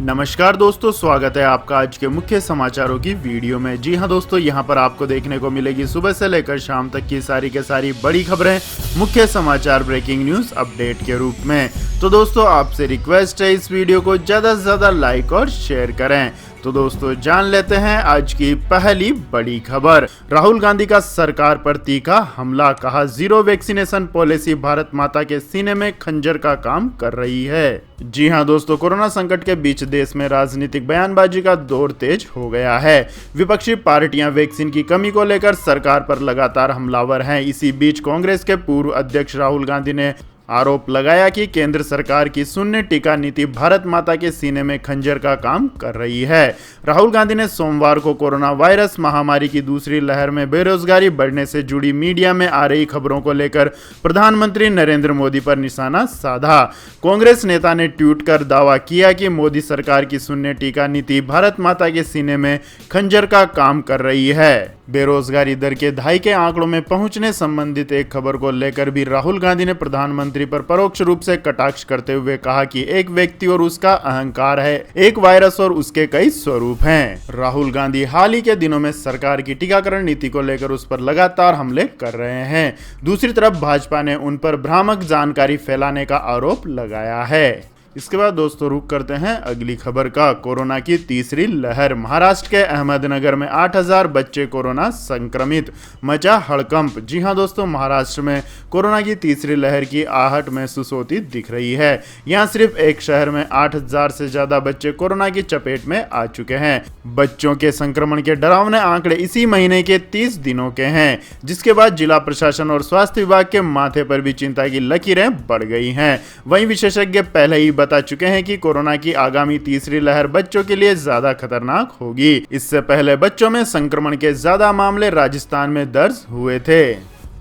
नमस्कार दोस्तों, स्वागत है आपका आज के मुख्य समाचारों की वीडियो में। जी हां दोस्तों, यहां पर आपको देखने को मिलेगी सुबह से लेकर शाम तक की सारी के सारी बड़ी खबरें मुख्य समाचार ब्रेकिंग न्यूज अपडेट के रूप में। तो दोस्तों, आपसे रिक्वेस्ट है इस वीडियो को ज़्यादा से ज़्यादा लाइक और शेयर करें। तो दोस्तों, जान लेते हैं आज की पहली बड़ी खबर। राहुल गांधी का सरकार पर तीखा हमला, कहा जीरो वैक्सीनेशन पॉलिसी भारत माता के सीने में खंजर का काम कर रही है। जी हां दोस्तों, कोरोना संकट के बीच देश में राजनीतिक बयानबाजी का दौर तेज हो गया है। विपक्षी पार्टियां वैक्सीन की कमी को लेकर सरकार पर लगातार हमलावर हैं। इसी बीच कांग्रेस के पूर्व अध्यक्ष राहुल गांधी ने आरोप लगाया कि केंद्र सरकार की शून्य टीका नीति भारत माता के सीने में खंजर का काम कर रही है। राहुल गांधी ने सोमवार को कोरोना वायरस महामारी की दूसरी लहर में बेरोजगारी बढ़ने से जुड़ी मीडिया में आ रही खबरों को लेकर प्रधानमंत्री नरेंद्र मोदी पर निशाना साधा। कांग्रेस नेता ने ट्वीट कर दावा किया कि मोदी सरकार की शून्य टीका नीति भारत माता के सीने में खंजर का काम कर रही है। बेरोजगारी दर के दहाई के आंकड़ों में पहुंचने संबंधित एक खबर को लेकर भी राहुल गांधी ने प्रधानमंत्री पर परोक्ष रूप से कटाक्ष करते हुए कहा कि एक व्यक्ति और उसका अहंकार है, एक वायरस और उसके कई स्वरूप हैं। राहुल गांधी हाल ही के दिनों में सरकार की टीकाकरण नीति को लेकर उस पर लगातार हमले कर रहे हैं। दूसरी तरफ भाजपा ने उन पर भ्रामक जानकारी फैलाने का आरोप लगाया है। इसके बाद दोस्तों, रुक करते हैं अगली खबर का। कोरोना की तीसरी लहर, महाराष्ट्र के अहमदनगर में 8000 बच्चे कोरोना संक्रमित, मचा हड़कंप। जी हां दोस्तों, महाराष्ट्र में कोरोना की तीसरी लहर की आहट महसूस होती दिख रही है। यहां सिर्फ एक शहर में 8000 से ज्यादा बच्चे कोरोना की चपेट में आ चुके हैं। बच्चों के संक्रमण के डरावने आंकड़े इसी महीने के 30 दिनों के हैं, जिसके बाद जिला प्रशासन और स्वास्थ्य विभाग के माथे पर भी चिंता की लकीरें बढ़ गई हैं। वहीं विशेषज्ञ पहले ही बता चुके हैं कि कोरोना की आगामी तीसरी लहर बच्चों के लिए ज्यादा खतरनाक होगी। इससे पहले बच्चों में संक्रमण के ज्यादा मामले राजस्थान में दर्ज हुए थे।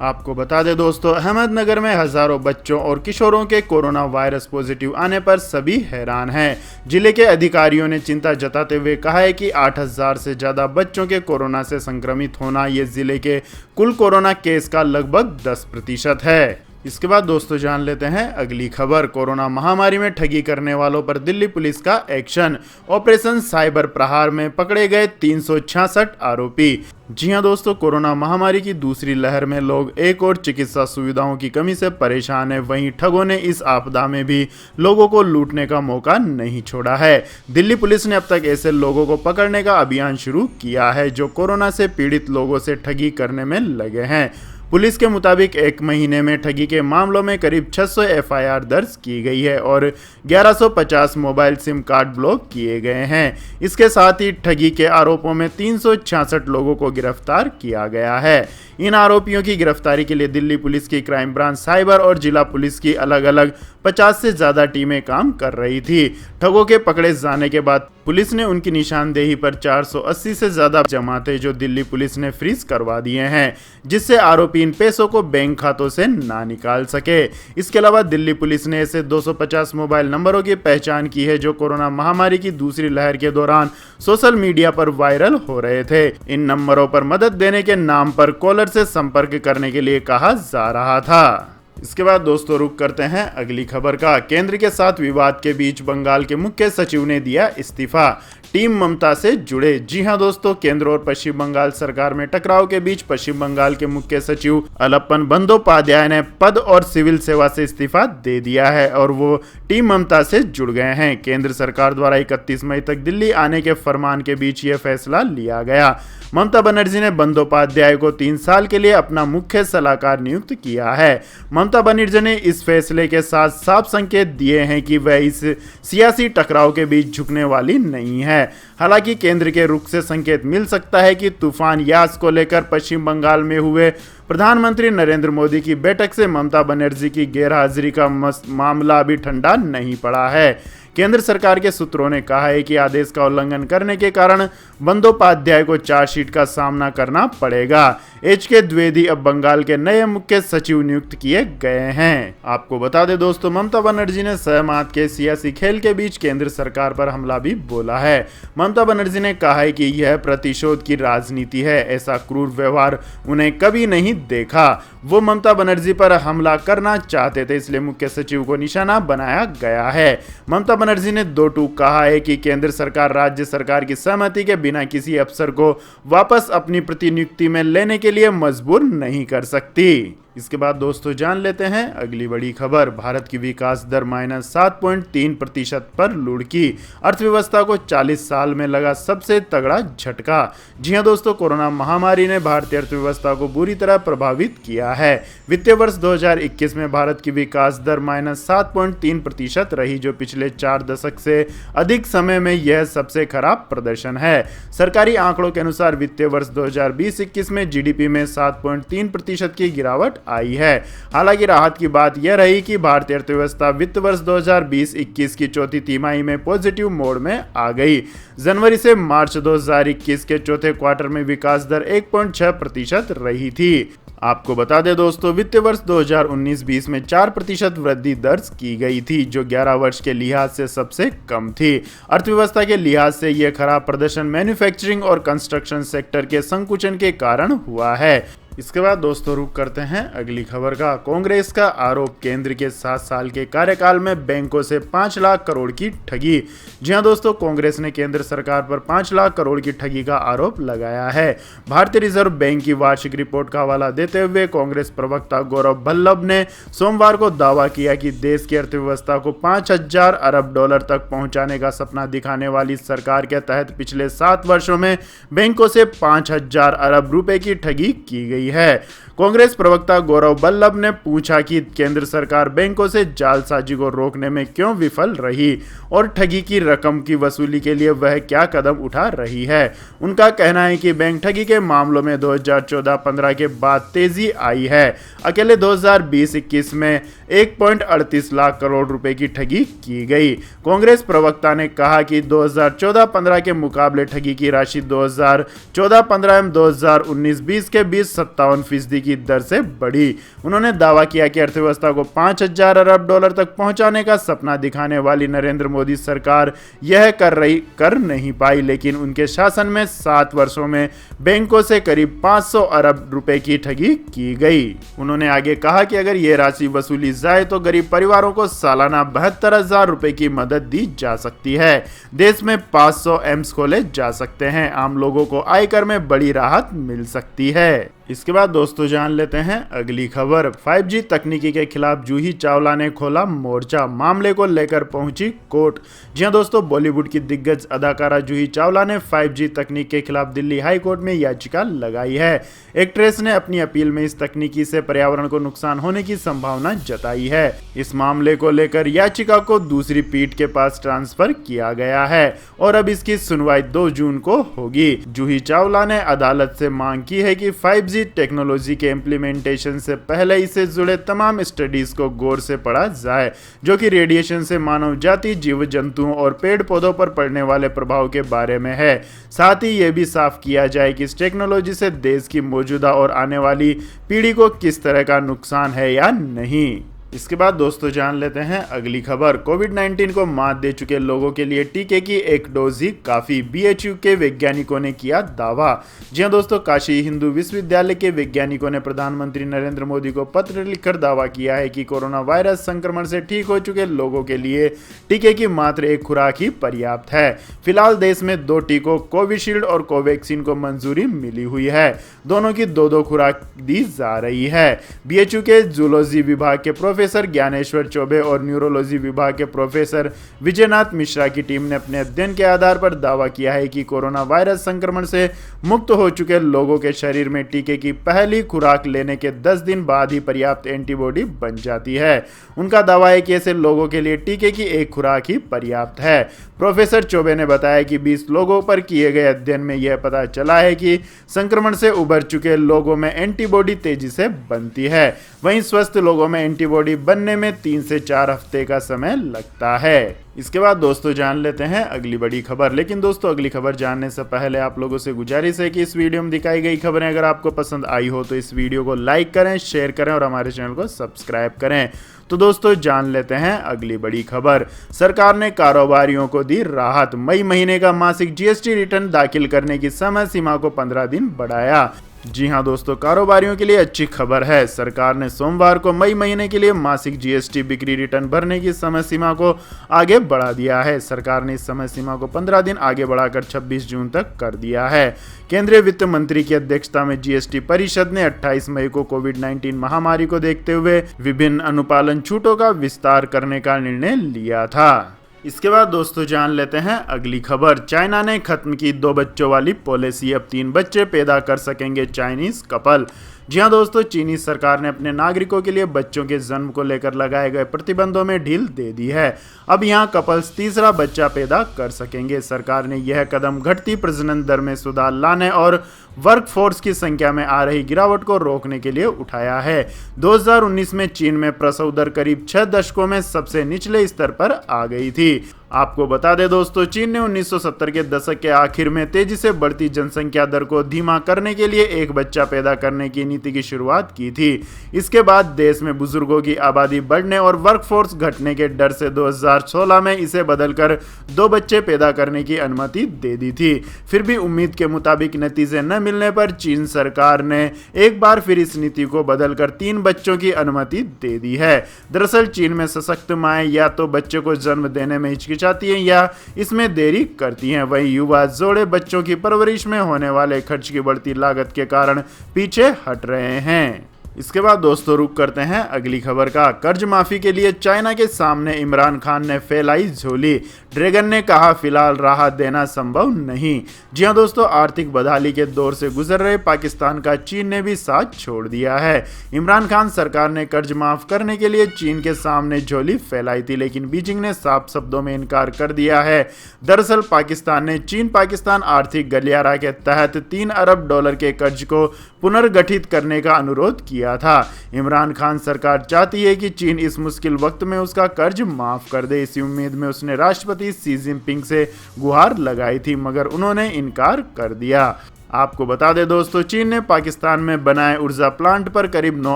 आपको बता दें दोस्तों, अहमदनगर में हजारों बच्चों और किशोरों के कोरोना वायरस पॉजिटिव आने पर सभी हैरान हैं। जिले के अधिकारियों ने चिंता जताते हुए कहा है कि 8000 से ज्यादा बच्चों के कोरोना से संक्रमित होना ये जिले के कुल कोरोना केस का लगभग 10% है। इसके बाद दोस्तों, जान लेते हैं अगली खबर। कोरोना महामारी में ठगी करने वालों पर दिल्ली पुलिस का एक्शन, ऑपरेशन साइबर प्रहार में पकड़े गए 366 आरोपी। जी हां दोस्तों, कोरोना महामारी की दूसरी लहर में लोग एक और चिकित्सा सुविधाओं की कमी से परेशान है। वहीं ठगों ने इस आपदा में भी लोगों को लूटने का मौका नहीं छोड़ा है। दिल्ली पुलिस ने अब तक ऐसे लोगों को पकड़ने का अभियान शुरू किया है जो कोरोना से पीड़ित लोगों से ठगी करने में लगे हैं। पुलिस के मुताबिक एक महीने में ठगी के मामलों में करीब 600 एफआईआर दर्ज की गई है और 1150 मोबाइल सिम कार्ड ब्लॉक किए गए हैं। इसके साथ ही ठगी के आरोपों में 366 लोगों को गिरफ्तार किया गया है। इन आरोपियों की गिरफ्तारी के लिए दिल्ली पुलिस की क्राइम ब्रांच, साइबर और जिला पुलिस की अलग अलग 50 से ज्यादा टीमें काम कर रही थी। ठगों के पकड़े जाने के बाद पुलिस ने उनकी निशानदेही पर 480 से ज्यादा जमाते जो दिल्ली पुलिस ने फ्रीज करवा दिए हैं, जिससे आरोपी इन पैसों को बैंक खातों से ना निकाल सके। इसके अलावा दिल्ली पुलिस ने ऐसे 250 मोबाइल नंबरों की पहचान की है जो कोरोना महामारी की दूसरी लहर के दौरान सोशल मीडिया पर वायरल हो रहे थे। इन नंबरों पर मदद देने के नाम पर कॉलर से संपर्क करने के लिए कहा जा रहा था। इसके बाद दोस्तों, रुक करते हैं अगली खबर का। केंद्र के साथ विवाद के बीच बंगाल के मुख्य सचिव ने दिया इस्तीफा, टीम ममता से जुड़े। जी हां दोस्तों, केंद्र और पश्चिम बंगाल सरकार में टकराव के बीच पश्चिम बंगाल के मुख्य सचिव अलप्पन बंदोपाध्याय ने पद और सिविल सेवा से इस्तीफा दे दिया है और वो टीम ममता से जुड़ गए हैं। केंद्र सरकार द्वारा 31 मई तक दिल्ली आने के फरमान के बीच यह फैसला लिया गया। ममता बनर्जी ने बंदोपाध्याय को 3 साल के लिए अपना मुख्य सलाहकार नियुक्त किया है। ममता बनर्जी ने इस फैसले के साथ साफ संकेत दिए हैं कि वह इस सियासी टकराव के बीच झुकने वाली नहीं है। हालांकि केंद्र के रुख से संकेत मिल सकता है कि तूफान यास को लेकर पश्चिम बंगाल में हुए प्रधानमंत्री नरेंद्र मोदी की बैठक से ममता बनर्जी की गैरहाजिरी का मामला अभी ठंडा नहीं पड़ा है। केंद्र सरकार के सूत्रों ने कहा है कि आदेश का उल्लंघन करने के कारण बंदोपाध्याय को चार्जशीट का सामना करना पड़ेगा। HK द्विवेदी अब बंगाल के नए मुख्य सचिव नियुक्त किए गए हैं। आपको बता दें दोस्तों, ममता बनर्जी ने सहमत के सियासी खेल के बीच केंद्र सरकार पर हमला भी बोला है। ममता बनर्जी ने कहा है कि यह प्रतिशोध की राजनीति है, ऐसा क्रूर व्यवहार उन्हें कभी नहीं देखा। वो ममता बनर्जी पर हमला करना चाहते थे, इसलिए मुख्य सचिव को निशाना बनाया गया है। ममता बनर्जी ने दो टूक कहा है कि केंद्र सरकार राज्य सरकार की सहमति के बिना किसी अफसर को वापस अपनी प्रतिनियुक्ति में लेने के लिए मजबूर नहीं कर सकती। इसके बाद दोस्तों जान लेते हैं अगली बड़ी खबर। भारत की विकास दर -7.3% पर लुढ़की, अर्थव्यवस्था को 40 साल में लगा सबसे तगड़ा झटका। जी हां दोस्तों, कोरोना महामारी ने भारतीय अर्थव्यवस्था को बुरी तरह प्रभावित किया है। वित्तीय वर्ष 2021 में भारत की विकास दर -7.3% रही, जो पिछले 4 दशक से अधिक समय में यह सबसे खराब प्रदर्शन है। सरकारी आंकड़ों के अनुसार वित्तीय वर्ष 2020-21 में जीडीपी में 7.3% की गिरावट आई है। हालांकि राहत की बात यह रही कि भारतीय अर्थव्यवस्था वित्त वर्ष 2020-21 की चौथी तिमाही में पॉजिटिव मोड में आ गई। जनवरी से मार्च 2021 के चौथे क्वार्टर में विकास दर 1.6% रही थी। आपको बता दें दोस्तों, वित्तीय वर्ष 2019-20 में 4% वृद्धि दर्ज की गई थी, जो 11 वर्ष के लिहाज से सबसे कम थी। अर्थव्यवस्था के लिहाज से यह खराब प्रदर्शन मैन्युफैक्चरिंग और कंस्ट्रक्शन सेक्टर के संकुचन के कारण हुआ है। इसके बाद दोस्तों रुक करते हैं अगली खबर का। कांग्रेस का आरोप, केंद्र के 7 साल के कार्यकाल में बैंकों से 5 लाख करोड़ की ठगी। जी हां दोस्तों, कांग्रेस ने केंद्र सरकार पर 5 लाख करोड़ की ठगी का आरोप लगाया है। भारतीय रिजर्व बैंक की वार्षिक रिपोर्ट का हवाला देते हुए कांग्रेस प्रवक्ता गौरव भल्लभ ने सोमवार को दावा किया कि देश की अर्थव्यवस्था को 5,000 अरब डॉलर तक पहुंचाने का सपना दिखाने वाली सरकार के तहत पिछले 7 वर्षों में बैंकों से 5,000 अरब रुपए की ठगी की गई है। कांग्रेस प्रवक्ता गौरव भल्लभ ने पूछा कि केंद्र सरकार बैंकों से जालसाजी को रोकने में क्यों विफल रही और ठगी की रकम की वसूली के लिए वह क्या कदम उठा रही है। उनका कहना है कि बैंक ठगी के मामलों में 2014-15 के बाद तेजी आई है। अकेले 2020-21 में 1.38 लाख करोड़ रुपए की ठगी की गई। कांग्रेस प्रवक्ता ने कहा कि 2014-15 के मुकाबले ठगी की राशि 2014-15 एवं 2019-20 के बीच 57% की दर से बढ़ी। उन्होंने दावा किया कि अर्थव्यवस्था को 5,000 अरब डॉलर तक पहुंचाने का सपना दिखाने वाली नरेंद्र मोदी सरकार यह कर नहीं पाई, लेकिन उनके शासन में 7 वर्षों में बैंकों से करीब 500 अरब रुपए की ठगी की गई। उन्होंने आगे कहा कि अगर यह राशि वसूली जाए तो गरीब परिवारों को सालाना 72,000 रुपए की मदद दी जा सकती है। देश में 500 एम्स खोले जा सकते हैं। आम लोगों को आयकर में बड़ी राहत मिल सकती है। इसके बाद दोस्तों जान लेते हैं अगली खबर। 5G तकनीकी के खिलाफ जूही चावला ने खोला मोर्चा, मामले को लेकर पहुंची कोर्ट। जी हां दोस्तों, बॉलीवुड की दिग्गज अदाकारा जूही चावला ने 5G तकनीक के खिलाफ दिल्ली हाई कोर्ट में याचिका लगाई है। एक्ट्रेस ने अपनी अपील में इस तकनीकी से पर्यावरण को नुकसान होने की संभावना जताई है। इस मामले को लेकर याचिका को दूसरी पीठ के पास ट्रांसफर किया गया है और अब इसकी सुनवाई 2 जून को होगी। जूही चावला ने अदालत से मांग की है कि 5G टेक्नोलॉजी के इम्प्लीमेंटेशन से पहले इससे जुड़े तमाम स्टडीज को गौर से पढ़ा जाए, जो कि रेडिएशन से मानव जाति, जीव जंतुओं और पेड़ पौधों पर पड़ने वाले प्रभाव के बारे में है। साथ ही यह भी साफ किया जाए कि इस टेक्नोलॉजी से देश की मौजूदा और आने वाली पीढ़ी को किस तरह का नुकसान है या नहीं। इसके बाद दोस्तों जान लेते हैं अगली खबर। कोविड-19 को मात दे चुके लोगों के लिए टीके की एक डोज ही काफी, बीएचयू के वैज्ञानिकों ने किया दावा। जी हां दोस्तों, काशी हिंदू विश्वविद्यालय के वैज्ञानिकों ने प्रधानमंत्री नरेंद्र मोदी को पत्र लिखकर दावा किया है कि कोरोना वायरस संक्रमण से ठीक हो चुके लोगों के लिए टीके की मात्र एक खुराक ही पर्याप्त है। फिलहाल देश में 2 टीकों कोविशील्ड और कोवैक्सीन को मंजूरी मिली हुई है। दोनों की 2-2 खुराक दी जा रही है। बीएचयू के जूलॉजी विभाग के प्रोफेसर ज्ञानेश्वर चौबे और न्यूरोलॉजी विभाग के प्रोफेसर विजयनाथ मिश्रा की टीम ने अपने अध्ययन के आधार पर दावा किया है कि कोरोना वायरस संक्रमण से मुक्त हो चुके लोगों के शरीर में टीके की पहली खुराक लेने के 10 दिन बाद ही पर्याप्त एंटीबॉडी बन जाती है। उनका दावा है कि ऐसे लोगों के लिए टीके की एक खुराक ही पर्याप्त है। प्रोफेसर चौबे ने बताया कि 20 लोगों पर किए गए अध्ययन में यह पता चला है कि संक्रमण से उबर चुके लोगों में एंटीबॉडी तेजी से बनती है, वहीं स्वस्थ लोगों में एंटीबॉडी बॉडी बनने में 3 से 4 हफ्ते का समय लगता है। इसके बाद दोस्तों जान लेते हैं अगली बड़ी खबर। लेकिन दोस्तों अगली खबर जानने से पहले आप लोगों से गुजारिश है कि इस वीडियो में दिखाई गई खबरें अगर आपको पसंद आई हो तो इस वीडियो को लाइक करें, शेयर करें और हमारे चैनल को सब्सक्राइब करें। तो दोस्तों जान लेते हैं अगली बड़ी खबर। सरकार ने कारोबारियों को दी राहत, मई महीने का मासिक जीएसटी रिटर्न दाखिल करने की समय सीमा को 15 दिन बढ़ाया। जी हां दोस्तों, कारोबारियों के लिए अच्छी खबर है। सरकार ने सोमवार को मई महीने के लिए मासिक जीएसटी बिक्री रिटर्न भरने की समय सीमा को आगे बढ़ा दिया है। सरकार ने इस समय सीमा को 15 दिन आगे बढ़ाकर 26 जून तक कर दिया है। केंद्रीय वित्त मंत्री की अध्यक्षता में जीएसटी परिषद ने 28 मई को कोविड-19 महामारी को देखते हुए विभिन्न अनुपालन छूटों का विस्तार करने का निर्णय लिया था। इसके बाद दोस्तों जान लेते हैं अगली खबर। चाइना ने खत्म की 2 बच्चों वाली पॉलिसी, अब 3 बच्चे पैदा कर सकेंगे चाइनीज कपल। जी हां दोस्तों, चीनी सरकार ने अपने नागरिकों के लिए बच्चों के जन्म को लेकर लगाए गए प्रतिबंधों में ढील दे दी है। अब यहां कपल्स तीसरा बच्चा पैदा कर सकेंगे। सरकार ने यह कदम घटती प्रजनन दर में सुधार लाने और वर्कफोर्स की संख्या में आ रही गिरावट को रोकने के लिए उठाया है। 2019 में चीन में प्रसव दर करीब 6 दशकों में सबसे निचले स्तर पर आ गई थी। आपको बता दें दोस्तों, चीन ने 1970 के दशक के आखिर में तेजी से बढ़ती जनसंख्या दर को धीमा करने के लिए एक बच्चा पैदा करने की नीति की शुरुआत की थी। इसके बाद देश में बुजुर्गों की आबादी बढ़ने और वर्कफोर्स घटने के डर से 2016 में इसे बदलकर 2 बच्चे पैदा करने की अनुमति दे दी थी। फिर भी उम्मीद के मुताबिक नतीजे न मिलने पर चीन सरकार ने एक बार फिर इस नीति को बदलकर 3 बच्चों की अनुमति दे दी है। दरअसल चीन में सशक्त माएं या तो बच्चे को जन्म देने में हिचकिचाती हैं या इसमें देरी करती हैं। वहीं युवा जोड़े बच्चों की परवरिश में होने वाले खर्च की बढ़ती लागत के कारण पीछे हट रहे हैं। इसके बाद दोस्तों रुक करते हैं अगली खबर का। कर्ज माफी के लिए चाइना के सामने इमरान खान ने फैलाई झोली, ड्रैगन ने कहा फिलहाल राहत देना संभव नहीं। जी हां दोस्तों, आर्थिक बदहाली के दौर से गुजर रहे पाकिस्तान का चीन ने भी साथ छोड़ दिया है। इमरान खान सरकार ने कर्ज माफ करने के लिए चीन के सामने झोली फैलाई थी, लेकिन बीजिंग ने साफ शब्दों में इनकार कर दिया है। दरअसल पाकिस्तान ने चीन पाकिस्तान आर्थिक गलियारा के तहत $3 अरब के कर्ज को पुनर्गठित करने का अनुरोध किया था। इमरान खान सरकार चाहती है कि चीन इस मुश्किल वक्त में उसका कर्ज माफ कर दे। इसी उम्मीद में उसने राष्ट्रपति शी जिनपिंग से गुहार लगाई थी, मगर उन्होंने इनकार कर दिया। आपको बता दें दोस्तों, चीन ने पाकिस्तान में बनाए ऊर्जा प्लांट पर करीब $9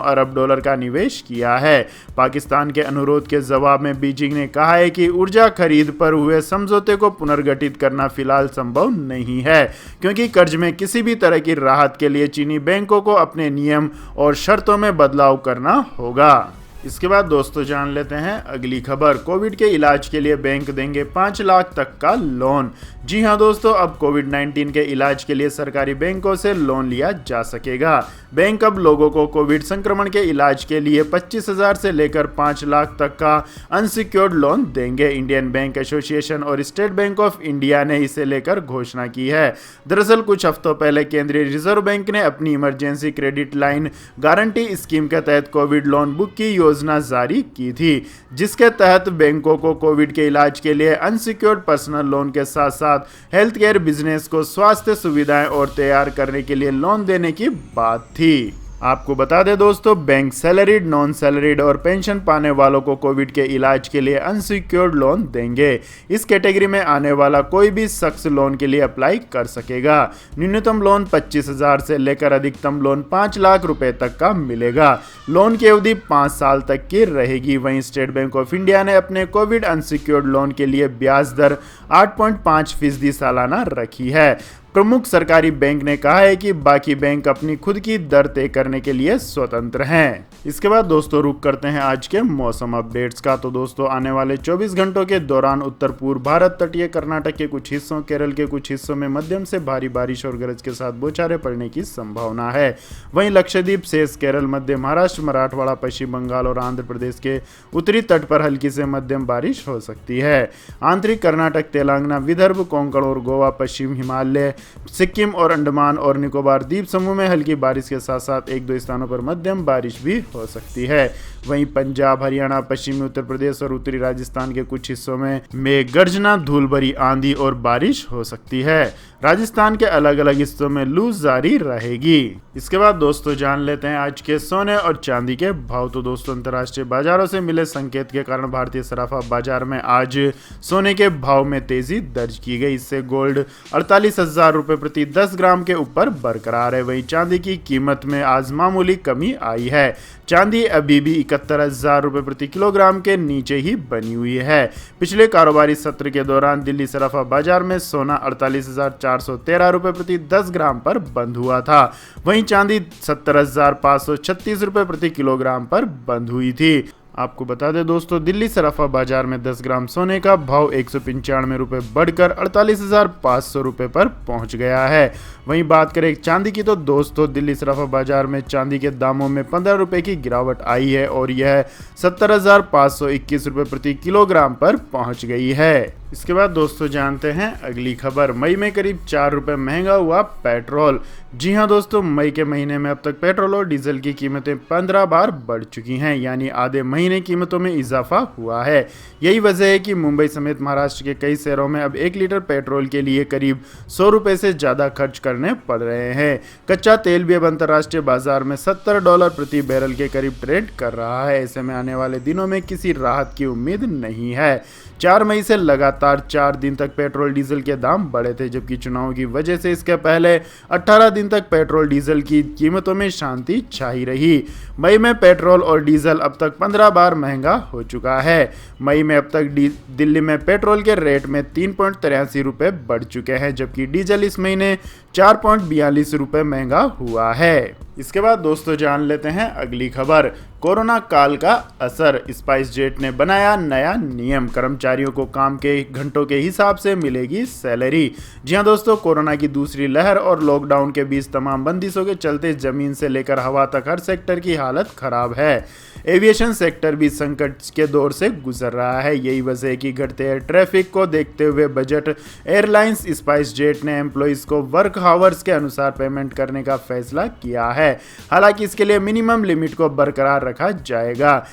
अरब का निवेश किया है। पाकिस्तान के अनुरोध के जवाब में बीजिंग ने कहा है कि ऊर्जा खरीद पर हुए समझौते को पुनर्गठित करना फिलहाल संभव नहीं है, क्योंकि कर्ज में किसी भी तरह की राहत के लिए चीनी बैंकों को अपने नियम और शर्तों में बदलाव करना होगा। इसके बाद दोस्तों जान लेते हैं अगली खबर। कोविड के इलाज के लिए बैंक देंगे 5 लाख तक का लोन। जी हां दोस्तों, अब कोविड-19 के इलाज के लिए सरकारी बैंकों से लोन लिया जा सकेगा। बैंक अब लोगों को कोविड संक्रमण के इलाज के लिए 25,000 से लेकर 5 लाख तक का अनसिक्योर्ड लोन देंगे। इंडियन बैंक एसोसिएशन और स्टेट बैंक ऑफ इंडिया ने इसे लेकर घोषणा की है। दरअसल कुछ हफ्तों पहले केंद्रीय रिजर्व बैंक ने अपनी emergency credit line guarantee scheme के तहत कोविड लोन बुक की योजना जारी की थी, जिसके तहत बैंकों को कोविड के इलाज के लिए अनसिक्योर्ड पर्सनल लोन के साथ साथ हेल्थ केयर बिजनेस को स्वास्थ्य सुविधाएं और तैयार करने के लिए लोन देने की बात थी। आपको बता दें दोस्तों, बैंक सैलरीड, नॉन सैलरीड और पेंशन पाने वालों को कोविड के इलाज के लिए अनसिक्योर्ड लोन देंगे। इस कैटेगरी में आने वाला कोई भी शख्स लोन के लिए अप्लाई कर सकेगा। न्यूनतम लोन 25,000 से लेकर अधिकतम लोन 5 लाख रुपए तक का मिलेगा। लोन की अवधि 5 साल तक की रहेगी। वहीं स्टेट बैंक ऑफ इंडिया ने अपने कोविड अनसिक्योर्ड लोन के लिए ब्याज दर 8.5% सालाना रखी है। प्रमुख सरकारी बैंक ने कहा है कि बाकी बैंक अपनी खुद की दर तय करने के लिए स्वतंत्र हैं। इसके बाद दोस्तों रुक करते हैं आज के मौसम अपडेट्स का। तो दोस्तों आने वाले 24 घंटों के दौरान उत्तर पूर्व भारत, तटीय कर्नाटक के कुछ हिस्सों, केरल के कुछ हिस्सों में मध्यम से भारी बारिश और गरज के साथ बौछारें पड़ने की संभावना है। वहीं लक्षद्वीप, शेष केरल, मध्य महाराष्ट्र, मराठवाड़ा, पश्चिम बंगाल और आंध्र प्रदेश के उत्तरी तट पर हल्की से मध्यम बारिश हो सकती है। आंतरिक कर्नाटक, तेलंगाना, विदर्भ, कोंकण और गोवा, पश्चिम हिमालय, सिक्किम और अंडमान और निकोबार द्वीप समूह में हल्की बारिश के साथ साथ 1-2 स्थानों पर मध्यम बारिश भी हो सकती है। वहीं पंजाब, हरियाणा, पश्चिमी उत्तर प्रदेश और उत्तरी राजस्थान के कुछ हिस्सों में मेघ गर्जना, धूल भरी आंधी और बारिश हो सकती है। राजस्थान के अलग अलग हिस्सों में लू जारी रहेगी। इसके बाद दोस्तों जान लेते हैं आज के सोने और चांदी के भाव। तो दोस्तों अंतर्राष्ट्रीय बाजारों से मिले संकेत के कारण भारतीय सराफा बाजार में आज सोने के भाव में तेजी दर्ज की गई। इससे गोल्ड 48,000 रुपए प्रति 10 ग्राम के ऊपर बरकरार है। वहीं चांदी की कीमत में आज मामूली कमी आई है। चांदी अभी भी 71,000 रुपए प्रति किलोग्राम के नीचे ही बनी हुई है। पिछले कारोबारी सत्र के दौरान दिल्ली सराफा बाजार में सोना 48,413 रुपए प्रति 10 ग्राम पर बंद हुआ था। वहीं चांदी 70,536 रुपए प्रति किलोग्राम पर बंद हुई थी। आपको बता दें दोस्तों, दिल्ली सराफा बाजार में 10 ग्राम सोने का भाव 195 रुपए बढ़कर 48,500 रुपए पर पहुंच गया है। वहीं बात करें चांदी की तो दोस्तों दिल्ली सराफा बाजार में चांदी के दामों में 15 रुपए की गिरावट आई है और यह 70,521 रुपए प्रति किलोग्राम पर पहुंच गई है। इसके बाद दोस्तों जानते हैं अगली खबर। मई में करीब 4 रुपए महंगा हुआ पेट्रोल। जी हां दोस्तों, मई के महीने में अब तक पेट्रोल और डीजल की कीमतें 15 बार बढ़ चुकी हैं, यानी आधे महीने कीमतों में इजाफा हुआ है। यही वजह है कि मुंबई समेत महाराष्ट्र के कई शहरों में अब 1 लीटर पेट्रोल के लिए करीब 100 रुपए से ज्यादा खर्च करने पड़ रहे हैं। कच्चा तेल भी अब अंतर्राष्ट्रीय बाजार में $70 प्रति बैरल के करीब ट्रेड कर रहा है। ऐसे में आने वाले दिनों में किसी राहत की उम्मीद नहीं है। 4 मई से लगातार 4 दिन तक पेट्रोल डीजल के दाम बढ़े थे, जबकि चुनाव की वजह से इसके पहले 18 दिन तक पेट्रोल डीजल की कीमतों में शांति छाई रही। मई में पेट्रोल और डीजल अब तक 15 बार महंगा हो चुका है। मई में अब तक दिल्ली में पेट्रोल के रेट में 3.83 रुपए बढ़ चुके हैं, जबकि डीजल इस महीने 4.42 रुपए महंगा हुआ है। इसके बाद दोस्तों जान लेते हैं अगली खबर। कोरोना काल का असर, स्पाइस जेट ने बनाया नया नियम। कर्मचारियों को काम के घंटों के हिसाब से मिलेगी सैलरी। जी हां दोस्तों, कोरोना की दूसरी लहर और लॉकडाउन के बीच तमाम बंदिशों के चलते जमीन से लेकर हवा तक हर सेक्टर की हालत खराब है। एविएशन सेक्टर भी संकट के दौर से गुजर रहा है। यही वजह है कि घटते एयर ट्रैफिक को देखते हुए बजट एयरलाइंस स्पाइस जेट ने एम्प्लॉइज को वर्क आवर्स के अनुसार पेमेंट करने का फैसला किया है। हालांकि इसके लिए मिनिमम लिमिट को बरकरार रखा जाएगा।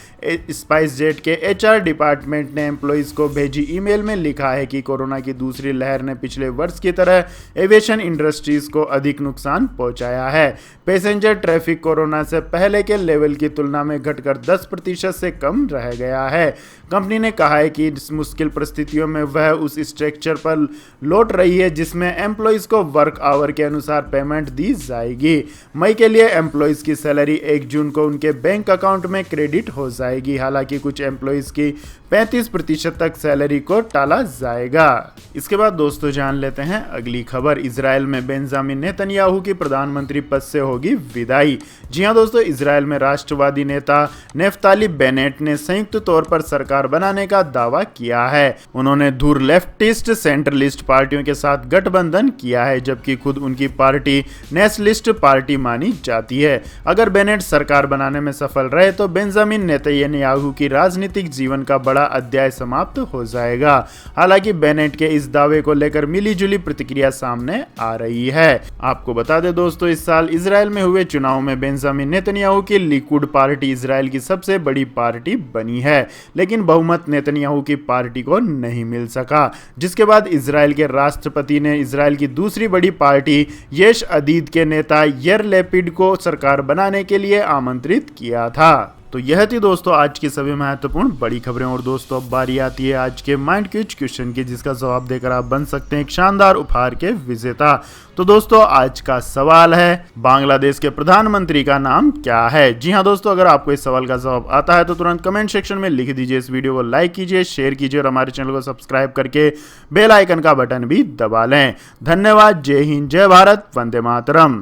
स्पाइस जेट के एचआर डिपार्टमेंट ने एम्प्लॉइज को भेजी ईमेल में लिखा है कि कोरोना की दूसरी लहर ने पिछले वर्ष की तरह एविएशन इंडस्ट्रीज को अधिक नुकसान पहुंचाया है। पैसेंजर ट्रैफिक कोरोना से पहले के लेवल की तुलना में घटकर 10% से कम रह गया है। कंपनी ने कहा है कि इस मुश्किल परिस्थितियों में वह उस स्ट्रक्चर पर लौट रही है जिसमें एम्प्लॉइज को वर्क आवर के अनुसार पेमेंट दी जाएगी। मई के लिए एम्प्लॉइज की सैलरी 1 जून को उनके बैंक अकाउंट में क्रेडिट हो जाएगी। हालांकि कुछ एम्प्लॉइज की 35% तक सैलरी को टाला जाएगा। इसके बाद दोस्तों जान लेते हैं अगली खबर। इजराइल में बेंजामिन नेतन्याहू की प्रधानमंत्री पद से होगी विदाई। जी हां दोस्तों, इजराइल में राष्ट्रवादी नेता नेफ्ताली बेनेट ने संयुक्त तौर पर सरकार बनाने का दावा किया है। उन्होंने धुर लेफ्टिस्ट सेंट्रलिस्ट पार्टियों के साथ गठबंधन किया है, जबकि खुद उनकी पार्टी नेशनलिस्ट पार्टी मानी जाती है। अगर बेनेट सरकार बनाने में सफल रहे तो बेंजामिन नेतन्याहू की राजनीतिक जीवन का बड़ा अध्याय समाप्त हो जाएगा। हालांकि बेनेट के इस दावे को लेकर मिलीजुली प्रतिक्रिया सामने आ रही है। आपको बता दें दोस्तों, इस साल इजराइल में हुए चुनाव में बेंजामिन नेतन्याहू की लिकुड पार्टी इजराइल की सबसे बड़ी पार्टी बनी है, लेकिन बहुमत नेतन्याहू की पार्टी को नहीं मिल सका, जिसके बाद इजराइल के राष्ट्रपति ने इजराइल की दूसरी बड़ी पार्टी येश अदीद के नेता यार लैपिड को सरकार बनाने के लिए आमंत्रित किया था। तो यह थी दोस्तों आज की सभी महत्वपूर्ण बड़ी खबरें। और दोस्तों अब बारी आती है आज के माइंड क्विज क्वेश्चन की, जिसका जवाब देकर आप बन सकते हैं एक शानदार उपहार के विजेता। तो दोस्तों आज का सवाल है, बांग्लादेश के प्रधानमंत्री का नाम क्या है? जी हां दोस्तों, अगर आपको इस सवाल का जवाब आता है तो तुरंत कमेंट सेक्शन में लिख दीजिए। इस वीडियो को लाइक कीजिए, शेयर कीजिए और हमारे चैनल को सब्सक्राइब करके बेल आइकन का बटन भी दबा लें। धन्यवाद। जय हिंद, जय भारत, वंदे मातरम।